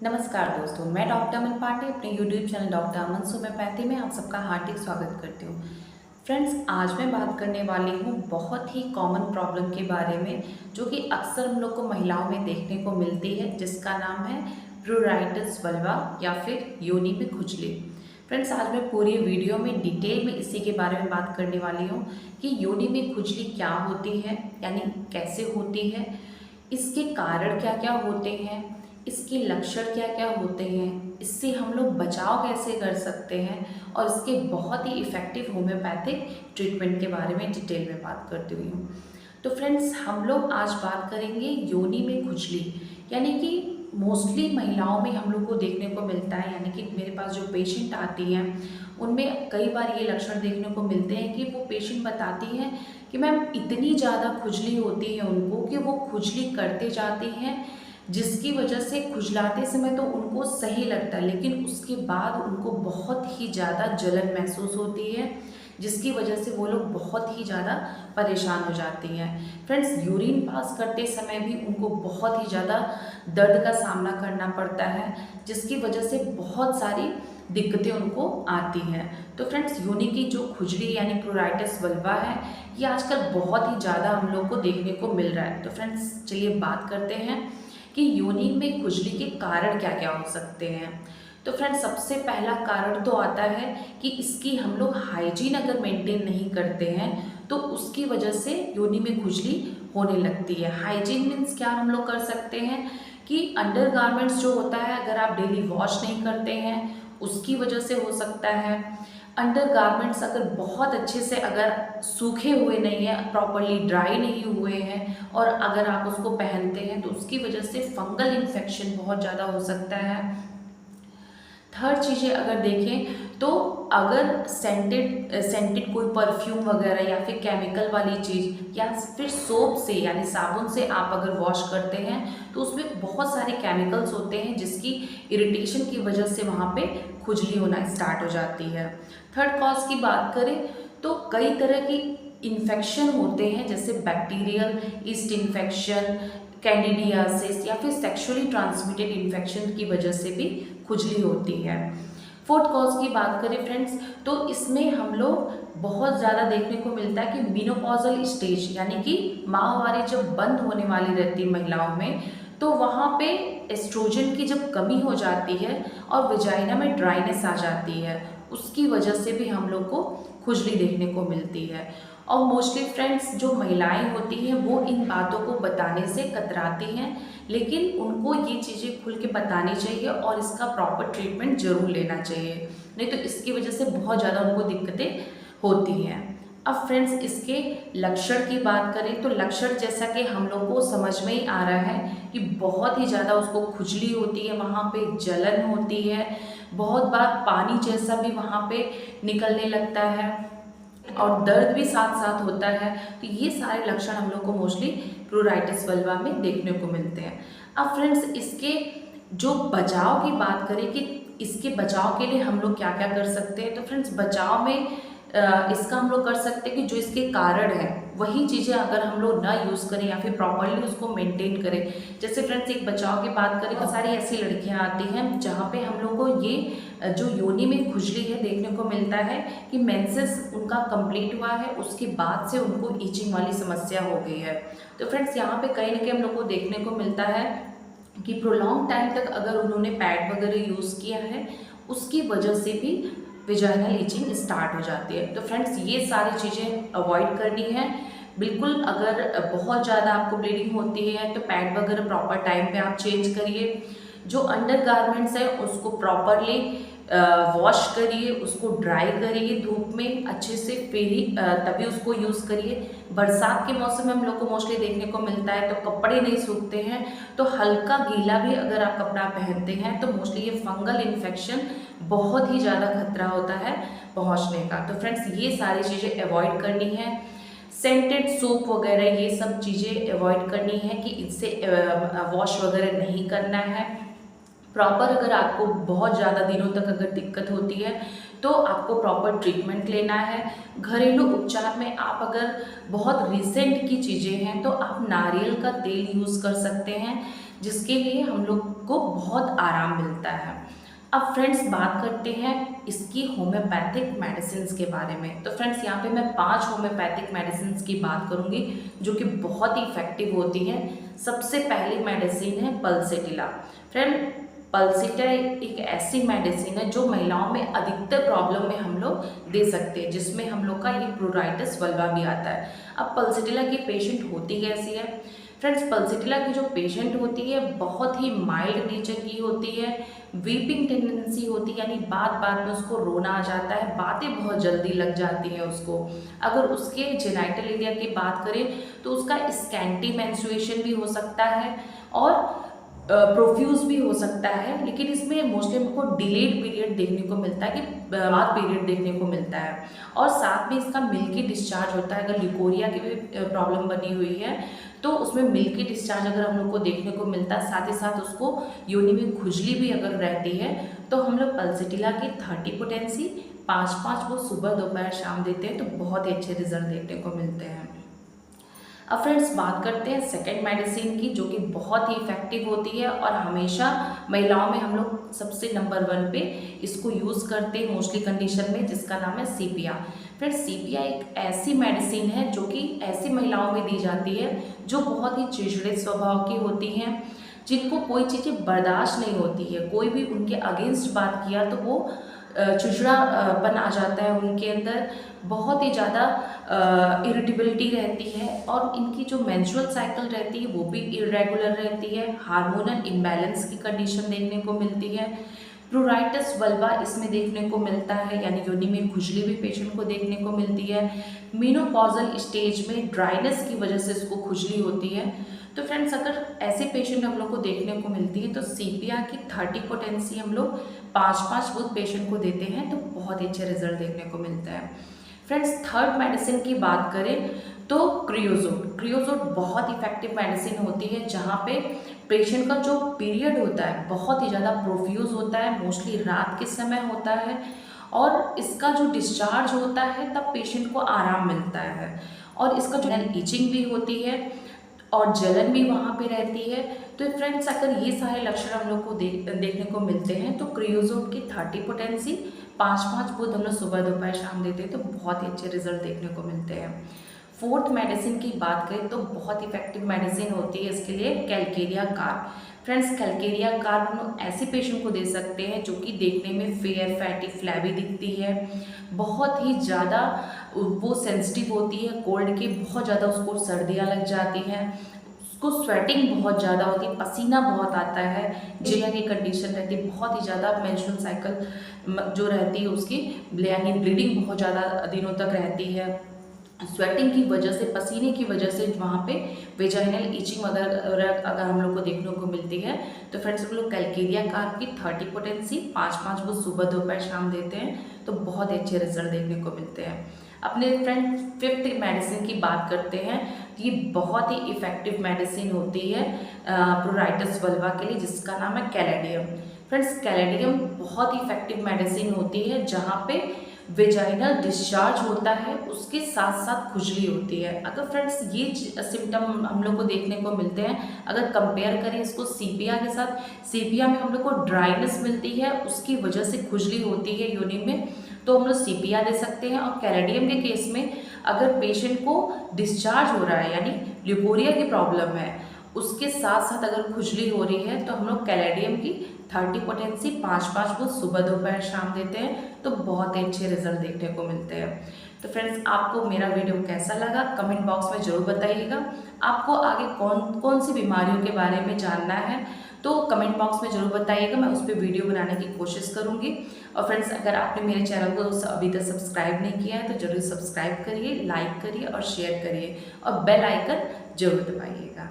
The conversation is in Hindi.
नमस्कार दोस्तों, मैं डॉक्टर अमन पांडे अपने यूट्यूब चैनल डॉक्टर अमन होम्योपैथी में आप सबका हार्दिक स्वागत करती हूँ। फ्रेंड्स, आज मैं बात करने वाली हूँ बहुत ही कॉमन प्रॉब्लम के बारे में जो कि अक्सर हम लोग को महिलाओं में देखने को मिलती है, जिसका नाम है प्रूराइटिस वल्वा या फिर योनि में खुजली। फ्रेंड्स, आज मैं पूरी वीडियो में डिटेल में इसी के बारे में बात करने वाली हूँ कि योनि में खुजली क्या होती है, यानी कैसे होती है, इसके कारण क्या क्या होते हैं, इसके लक्षण क्या क्या होते हैं, इससे हम लोग बचाव कैसे कर सकते हैं और इसके बहुत ही इफ़ेक्टिव होम्योपैथिक ट्रीटमेंट के बारे में डिटेल में बात करती हुई हूँ। तो फ्रेंड्स, हम लोग आज बात करेंगे योनि में खुजली, यानी कि मोस्टली महिलाओं में हम लोग को देखने को मिलता है, यानी कि मेरे पास जो पेशेंट आती हैं उनमें कई बार ये लक्षण देखने को मिलते हैं कि वो पेशेंट बताती हैं कि मैम इतनी ज़्यादा खुजली होती है उनको कि वो खुजली करते जाती हैं, जिसकी वजह से खुजलाते समय तो उनको सही लगता है, लेकिन उसके बाद उनको बहुत ही ज़्यादा जलन महसूस होती है, जिसकी वजह से वो लोग बहुत ही ज़्यादा परेशान हो जाती हैं। फ्रेंड्स, यूरिन पास करते समय भी उनको बहुत ही ज़्यादा दर्द का सामना करना पड़ता है, जिसकी वजह से बहुत सारी दिक्कतें उनको आती हैं। तो फ्रेंड्स, योनि की जो खुजली यानी प्रूराइटिस वल्वा है, ये आजकल बहुत ही ज़्यादा हम लोग को देखने को मिल रहा है। तो फ्रेंड्स, चलिए बात करते हैं कि योनि में खुजली के कारण क्या क्या हो सकते हैं। तो फ्रेंड्स, सबसे पहला कारण तो आता है कि इसकी हम लोग हाइजीन अगर मेंटेन नहीं करते हैं तो उसकी वजह से योनि में खुजली होने लगती है। हाइजीन मीन्स क्या हम लोग कर सकते हैं कि अंडर गारमेंट्स जो होता है, अगर आप डेली वॉश नहीं करते हैं उसकी वजह से हो सकता है। अंडर गारमेंट्स अगर बहुत अच्छे से अगर सूखे हुए नहीं हैं, प्रॉपरली ड्राई नहीं हुए हैं और अगर आप उसको पहनते हैं तो उसकी वजह से फंगल इन्फेक्शन बहुत ज़्यादा हो सकता है। थर्ड चीज़ें अगर देखें तो अगर सेंटेड कोई परफ्यूम वगैरह या फिर केमिकल वाली चीज़ या फिर सोप से यानी साबुन से आप अगर वॉश करते हैं तो उसमें बहुत सारे केमिकल्स होते हैं, जिसकी इरिटेशन की वजह से वहाँ पे खुजली होना स्टार्ट हो जाती है। थर्ड कॉज की बात करें तो कई तरह की इन्फेक्शन होते हैं, जैसे बैक्टीरियल ईस्ट इन्फेक्शन, कैंडिडियासिस या फिर सेक्सुअली ट्रांसमिटेड इन्फेक्शन की वजह से भी खुजली होती है। फोर्थ कॉज की बात करें फ्रेंड्स, तो इसमें हम लोग बहुत ज़्यादा देखने को मिलता है कि मेनोपॉजल स्टेज यानी कि माहवारी जब बंद होने वाली रहती है महिलाओं में, तो वहाँ पे एस्ट्रोजन की जब कमी हो जाती है और विजाइना में ड्राइनेस आ जाती है, उसकी वजह से भी हम लोग को खुजली देखने को मिलती है। और मोस्टली फ्रेंड्स, जो महिलाएं होती हैं वो इन बातों को बताने से कतराती हैं, लेकिन उनको ये चीज़ें खुल के बतानी चाहिए और इसका प्रॉपर ट्रीटमेंट ज़रूर लेना चाहिए, नहीं तो इसकी वजह से बहुत ज़्यादा उनको दिक्कतें होती हैं। अब फ्रेंड्स, इसके लक्षण की बात करें तो लक्षण जैसा कि हम लोग को समझ में ही आ रहा है कि बहुत ही ज़्यादा उसको खुजली होती है, वहाँ पे जलन होती है, बहुत बार पानी जैसा भी वहाँ पे निकलने लगता है और दर्द भी साथ साथ होता है। तो ये सारे लक्षण हम लोग को मोस्टली प्रूराइटिस वल्वा में देखने को मिलते हैं। अब फ्रेंड्स, इसके जो बचाव की बात करें कि इसके बचाव के लिए हम लोग क्या क्या कर सकते हैं, तो फ्रेंड्स, बचाव में इसका हम लोग कर सकते हैं कि जो इसके कारण है वही चीज़ें अगर हम लोग ना यूज़ करें या फिर प्रॉपरली उसको मेंटेन करें। जैसे फ्रेंड्स, एक बचाव की बात करें तो सारी ऐसी लड़कियां आती हैं जहाँ पे हम लोग को ये जो योनि में खुजली है देखने को मिलता है कि मेंसेस उनका कंप्लीट हुआ है, उसके बाद से उनको ईचिंग वाली समस्या हो गई है। तो फ्रेंड्स, यहाँ पे कहीं ना कहीं हम लोग को देखने को मिलता है कि प्रोलॉन्ग टाइम तक अगर उन्होंने पैड वगैरह यूज़ किया है उसकी वजह से भी विजाइनल ईचिंग स्टार्ट हो जाती है। तो फ्रेंड्स, ये सारी चीज़ें अवॉइड करनी है बिल्कुल। अगर बहुत ज़्यादा आपको ब्लीडिंग होती है तो पैड वगैरह प्रॉपर टाइम पे आप चेंज करिए। जो अंडर गारमेंट्स है उसको प्रॉपरली वॉश करिए, उसको ड्राई करिए धूप में अच्छे से, फिर ही तभी उसको यूज़ करिए। बरसात के मौसम में हम लोग को मोस्टली देखने को मिलता है तो कपड़े नहीं सूखते हैं, तो हल्का गीला भी अगर आप कपड़ा पहनते हैं तो मोस्टली ये फंगल इन्फेक्शन बहुत ही ज़्यादा खतरा होता है पहुंचने का। तो फ्रेंड्स, ये सारी चीज़ें अवॉइड करनी है। सेंटेड सोप वगैरह ये सब चीज़ें अवॉइड करनी है कि इससे वॉश वगैरह नहीं करना है। प्रॉपर अगर आपको बहुत ज़्यादा दिनों तक अगर दिक्कत होती है तो आपको प्रॉपर ट्रीटमेंट लेना है। घरेलू उपचार में आप अगर बहुत रिसेंट की चीज़ें हैं तो आप नारियल का तेल यूज़ कर सकते हैं, जिसके लिए हम लोग को बहुत आराम मिलता है। अब फ्रेंड्स बात करते हैं इसकी होम्योपैथिक मेडिसिन के बारे में। तो फ्रेंड्स यहाँ पे मैं 5 होम्योपैथिक मेडिसिन की बात करूँगी जो कि बहुत ही इफ़ेक्टिव होती हैं। सबसे पहली मेडिसिन है पल्सेटिला। फ्रेंड, पल्सेटिला एक ऐसी मेडिसिन है जो महिलाओं में अधिकतर प्रॉब्लम में हम लोग दे सकते हैं, जिसमें हम लोग का ये प्लूराइटिस वल्वा भी आता है। अब पल्सेटिला की पेशेंट होती कैसी है? फ्रेंड्स, पल्सेटिला की जो पेशेंट होती है बहुत ही माइल्ड नेचर की होती है, वीपिंग टेंडेंसी होती है, यानी बात बात में उसको रोना आ जाता है, बातें बहुत जल्दी लग जाती हैं उसको। अगर उसके जेनाइटल एरिया की बात करें तो उसका स्कैंटी मेंस्ट्रुएशन भी हो सकता है और प्रोफ्यूज भी हो सकता है, लेकिन इसमें मोस्टली हमको डिलेड पीरियड देखने को मिलता है कि बाद पीरियड देखने को मिलता है। और साथ में इसका मिल्की डिस्चार्ज होता है। अगर ल्यूकोरिया की भी प्रॉब्लम बनी हुई है तो उसमें मिल्की डिस्चार्ज अगर हम लोग को देखने को मिलता है, साथ ही साथ उसको योनि में खुजली भी अगर रहती है, तो हम लोग पल्सेटिला की 30 पोटेंसी 5-5 वो सुबह दोपहर शाम देते हैं, तो बहुत ही अच्छे रिजल्ट देखने को मिलते हैं। अब फ्रेंड्स बात करते हैं सेकेंड मेडिसिन की, जो कि बहुत ही इफेक्टिव होती है और हमेशा महिलाओं में हम लोग सबसे नंबर 1 पे इसको यूज़ करते हैं मोस्टली कंडीशन में, जिसका नाम है सीपिया। फ्रेंड्स, सीपिया एक ऐसी मेडिसिन है जो कि ऐसी महिलाओं में दी जाती है जो बहुत ही चिड़चिड़े स्वभाव की होती हैं, जिनको कोई चीज़ें बर्दाश्त नहीं होती है। कोई भी उनके अगेंस्ट बात किया तो वो चिड़चिड़ापन आ जाता है उनके अंदर, बहुत ही ज़्यादा इरिटेबिलिटी रहती है और इनकी जो मेंस्ट्रुअल साइकिल रहती है वो भी इरेगुलर रहती है। हार्मोनल इम्बैलेंस की कंडीशन देखने को मिलती है। प्लूराइटिस वल्वा इसमें देखने को मिलता है, यानी योनि में खुजली भी पेशेंट को देखने को मिलती है। मेनोपॉजल स्टेज में ड्राइनेस की वजह से इसको खुजली होती है। तो फ्रेंड्स, अगर ऐसे पेशेंट हम लोग को देखने को मिलती है तो सीपिया की 30 पोटेंसी हम लोग 5-5 बुध पेशेंट को देते हैं, तो बहुत ही अच्छे रिजल्ट देखने को मिलता है। फ्रेंड्स, थर्ड मेडिसिन की बात करें तो क्रियोजोट बहुत इफेक्टिव मेडिसिन होती है, जहाँ पे पेशेंट का जो पीरियड होता है बहुत ही ज़्यादा प्रोफ्यूज होता है, मोस्टली रात के समय होता है, और इसका जो डिस्चार्ज होता है तब पेशेंट को आराम मिलता है। और इसका जो ईचिंग भी होती है और जलन भी वहाँ पे रहती है। तो फ्रेंड्स, अगर ये सारे लक्षण हम लोग को देखने को मिलते हैं तो क्रियोजोट की 30 पोटेंसी 5-5 बुध हम लोग सुबह दोपहर शाम देते हैं, तो बहुत ही अच्छे रिजल्ट देखने को मिलते हैं। फोर्थ मेडिसिन की बात करें तो बहुत इफेक्टिव मेडिसिन होती है इसके लिए Calcarea carb. Friends, Calcarea carb हम लोग ऐसे पेशेंट को दे सकते हैं जो कि देखने में फेयर फैटी फ्लैबी दिखती है, बहुत ही ज़्यादा वो सेंसिटिव होती है कोल्ड की, बहुत ज़्यादा उसको सर्दियाँ लग जाती हैं, उसको स्वेटिंग बहुत ज़्यादा होती है, पसीना बहुत आता है, जिया की कंडीशन रहती है, बहुत ही ज़्यादा मेंस्ट्रुअल साइकिल जो रहती है उसकी यानी ब्लीडिंग बहुत ज़्यादा दिनों तक रहती है। स्वेटिंग की वजह से, पसीने की वजह से वहाँ पे वेजाइनल ईचिंग अगर हम लोग को देखने को मिलती है, तो फ्रेंड्स हम लोग कैलकेरिया कार्ब की 30 पोटेंसी 5-5 वो सुबह दोपहर शाम देते हैं, तो बहुत ही अच्छे रिजल्ट देखने को मिलते हैं। अपने फ्रेंड फिफ्थ मेडिसिन की बात करते हैं। ये बहुत ही इफ़ेक्टिव मेडिसिन होती है प्लूराइटिस वल्वा के लिए, जिसका नाम है कैलेडियम। फ्रेंड्स, कैलेडियम बहुत ही इफेक्टिव मेडिसिन होती है जहाँ पे वेजाइनल डिस्चार्ज होता है, उसके साथ साथ खुजली होती है। अगर फ्रेंड्स ये सिम्टम हम लोग को देखने को मिलते हैं, अगर कंपेयर करें इसको सीपिया के साथ, सीपिया में हम लोग को ड्राइनेस मिलती है, उसकी वजह से खुजली होती है योनि में, तो हम लोग सीपिया दे सकते हैं। और कैलेडियम के केस में अगर पेशेंट को डिस्चार्ज हो रहा है यानी ल्यूकोरिया की प्रॉब्लम है, उसके साथ साथ अगर खुजली हो रही है, तो हम लोग कैलेडियम की 30 पोटेंसी 5-5 वो सुबह दोपहर शाम देते हैं, तो बहुत ही अच्छे रिजल्ट देखने को मिलते हैं। तो फ्रेंड्स, आपको मेरा वीडियो कैसा लगा कमेंट बॉक्स में ज़रूर बताइएगा। आपको आगे कौन कौन सी बीमारियों के बारे में जानना है तो कमेंट बॉक्स में ज़रूर बताइएगा, मैं उस पर वीडियो बनाने की कोशिश करूँगी। और फ्रेंड्स, अगर आपने मेरे चैनल को अभी तक सब्सक्राइब नहीं किया है तो ज़रूर सब्सक्राइब करिए, लाइक करिए और शेयर करिए, और बेल आइकन जरूर दबाइएगा।